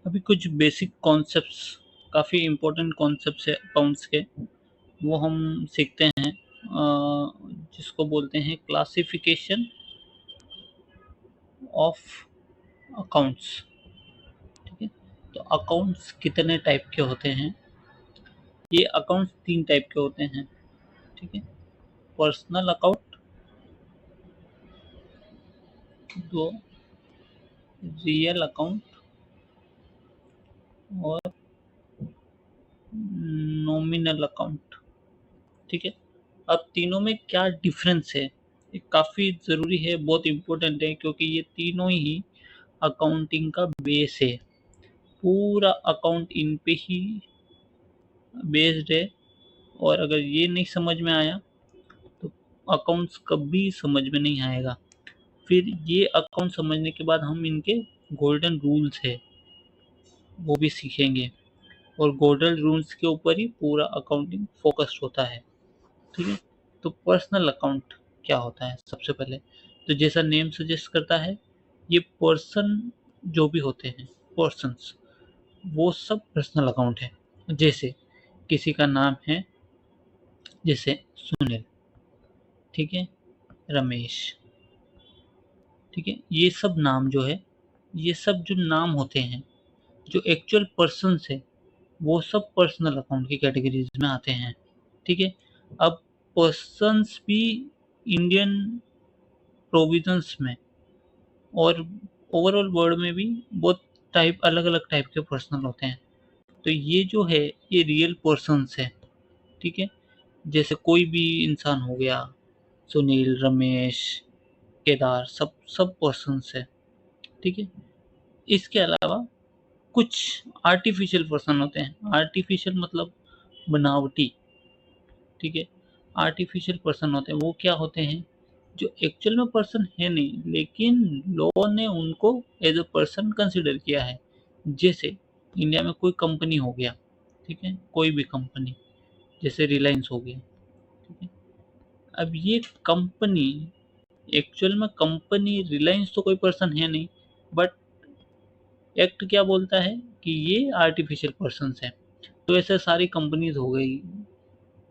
अभी कुछ basic concepts, काफ़ी इम्पोर्टेंट कॉन्सेप्ट्स है अकाउंट्स के, वो हम सीखते हैं, जिसको बोलते हैं क्लासिफिकेशन ऑफ अकाउंट्स। ठीक है, तो अकाउंट्स कितने टाइप के होते हैं? ये अकाउंट्स 3 टाइप के होते हैं। ठीक है, पर्सनल अकाउंट, 2 रियल अकाउंट और नॉमिनल अकाउंट। ठीक है, अब तीनों में क्या डिफरेंस है, ये काफ़ी ज़रूरी है, बहुत इम्पोर्टेंट है, क्योंकि ये तीनों ही अकाउंटिंग का बेस है। पूरा अकाउंट इन पे ही बेस्ड है, और अगर ये नहीं समझ में आया तो अकाउंट्स कभी समझ में नहीं आएगा। फिर ये अकाउंट समझने के बाद हम इनके गोल्डन रूल्स है वो भी सीखेंगे, और गोल्डन रूल्स के ऊपर ही पूरा अकाउंटिंग फोकस्ड होता है। ठीक है, तो पर्सनल अकाउंट क्या होता है? सबसे पहले तो जैसा नेम सजेस्ट करता है, ये पर्सन जो भी होते हैं, पर्सन्स, वो सब पर्सनल अकाउंट है। जैसे किसी का नाम है, जैसे सुनील, ठीक है, रमेश, ठीक है, ये सब नाम जो है, ये सब जो नाम होते हैं, जो एक्चुअल पर्सन्स है, वो सब पर्सनल अकाउंट की कैटेगरीज में आते हैं। ठीक है, अब पर्सन्स भी इंडियन प्रोविजंस में और ओवरऑल वर्ल्ड में भी बहुत टाइप, अलग अलग टाइप के पर्सनल होते हैं। तो ये जो है, ये रियल पर्सन्स है। ठीक है, जैसे कोई भी इंसान हो गया, सुनील, रमेश, केदार, सब सब पर्सन्स है। ठीक है, इसके अलावा कुछ आर्टिफिशियल पर्सन होते हैं। आर्टिफिशियल मतलब बनावटी। ठीक है, आर्टिफिशियल पर्सन होते हैं, वो क्या होते हैं? जो एक्चुअल में पर्सन है नहीं, लेकिन लॉ ने उनको एज अ पर्सन कंसिडर किया है। जैसे इंडिया में कोई कंपनी हो गया, ठीक है, कोई भी कंपनी, जैसे रिलायंस हो गया। ठीक है, अब ये कंपनी, एक्चुअल में कंपनी रिलायंस तो कोई पर्सन है नहीं, बट एक्ट क्या बोलता है कि ये आर्टिफिशियल पर्सन है। तो ऐसे सारी कंपनीज हो गई,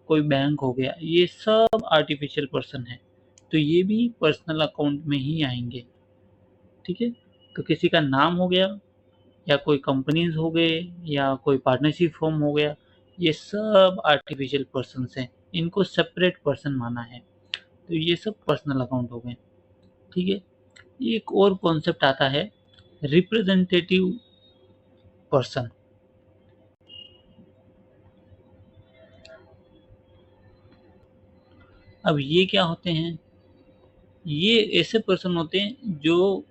कोई बैंक हो गया, ये सब आर्टिफिशियल पर्सन है, तो ये भी पर्सनल अकाउंट में ही आएंगे। ठीक है, तो किसी का नाम हो गया, या कोई कंपनीज हो गए, या कोई पार्टनरशिप फॉर्म हो गया, ये सब आर्टिफिशियल पर्सन हैं, इनको सेपरेट पर्सन माना है, तो ये सब पर्सनल अकाउंट हो गए। ठीक है, एक और कॉन्सेप्ट आता है, रिप्रेजेंटेटिव पर्सन। अब ये क्या होते हैं? ये ऐसे पर्सन होते हैं जो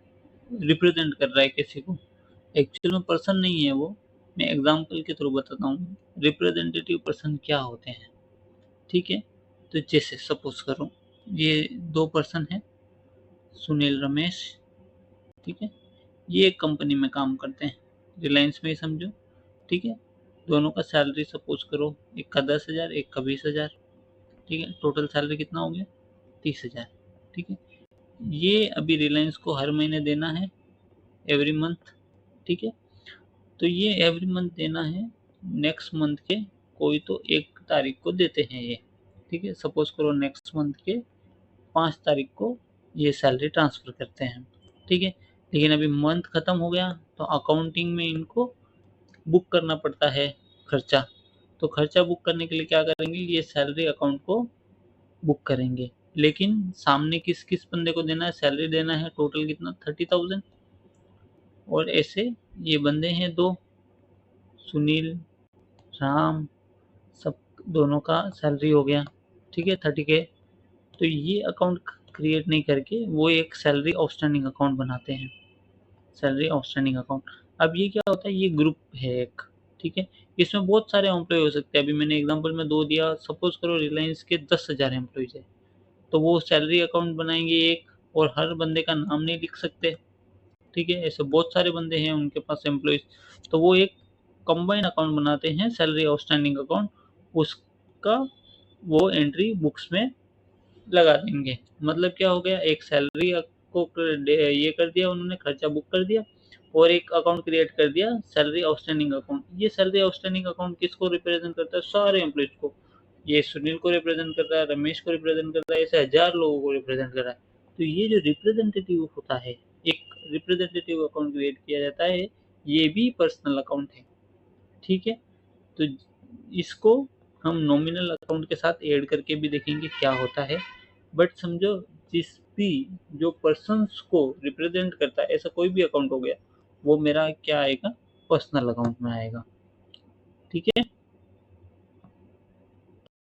रिप्रेजेंट कर रहा है किसी को, एक्चुअल में पर्सन नहीं है वो। मैं एग्जांपल के थ्रू बताता हूँ रिप्रेजेंटेटिव पर्सन क्या होते हैं। ठीक है, तो जैसे सपोज करो, ये 2 पर्सन हैं, सुनील, रमेश। ठीक है, ये एक कंपनी में काम करते हैं, रिलायंस में ही समझो। ठीक है, दोनों का सैलरी सपोज करो, एक का 10,000, एक का 20,000। ठीक है, टोटल सैलरी कितना हो गया? 30,000। ठीक है, ये अभी रिलायंस को हर महीने देना है, एवरी मंथ। ठीक है, तो ये एवरी मंथ देना है, नेक्स्ट मंथ के कोई तो 1 तारीख को देते हैं ये। ठीक है, सपोज करो नेक्स्ट मंथ के 5 तारीख को ये सैलरी ट्रांसफ़र करते हैं। ठीक है, लेकिन अभी मंथ ख़त्म हो गया, तो अकाउंटिंग में इनको बुक करना पड़ता है खर्चा। तो खर्चा बुक करने के लिए क्या करेंगे, ये सैलरी अकाउंट को बुक करेंगे, लेकिन सामने किस किस बंदे को देना है, सैलरी देना है, टोटल कितना, 30,000। और ऐसे ये बंदे हैं 2, सुनील, राम, सब, दोनों का सैलरी हो गया। ठीक है, 30K। तो ये अकाउंट क्रिएट नहीं करके वो एक सैलरी आउटस्टैंडिंग अकाउंट बनाते हैं, सैलरी आउटस्टैंडिंग अकाउंट। अब ये क्या होता है, ये ग्रुप है एक। ठीक है, इसमें बहुत सारे एम्प्लॉय हो सकते हैं, अभी मैंने एग्जांपल में 2 दिया, सपोज करो रिलायंस के 10,000 एम्प्लॉयज है, तो वो सैलरी अकाउंट बनाएंगे एक, और हर बंदे का नाम नहीं लिख सकते। ठीक है, ऐसे बहुत सारे बंदे हैं उनके पास एम्प्लॉयज, तो वो एक कंबाइंड अकाउंट बनाते हैं, सैलरी आउटस्टैंडिंग अकाउंट। उसका वो एंट्री बुक्स में लगा देंगे। मतलब क्या हो गया, एक सैलरी को ये कर दिया उन्होंने, खर्चा बुक कर दिया, और एक अकाउंट क्रिएट कर दिया सैलरी आउटस्टैंडिंग अकाउंट। ये सैलरी आउटस्टैंडिंग अकाउंट किसको रिप्रेजेंट करता है? सारे एम्प्लॉइज को। ये सुनील को रिप्रेजेंट कर रहा है, रमेश को रिप्रेजेंट कर रहा है, ऐसे 1000 लोगों को रिप्रेजेंट कर रहा है। तो ये जो रिप्रेजेंटेटिव होता है, एक रिप्रेजेंटेटिव अकाउंट क्रिएट किया जाता है, ये भी पर्सनल अकाउंट है। ठीक है, तो इसको हम नॉमिनल अकाउंट के साथ ऐड करके भी देखेंगे क्या होता है। बट समझो, जिस भी जो पर्सन्स को रिप्रेजेंट करता है ऐसा कोई भी अकाउंट हो गया, वो मेरा क्या आएगा? पर्सनल अकाउंट में आएगा। ठीक है,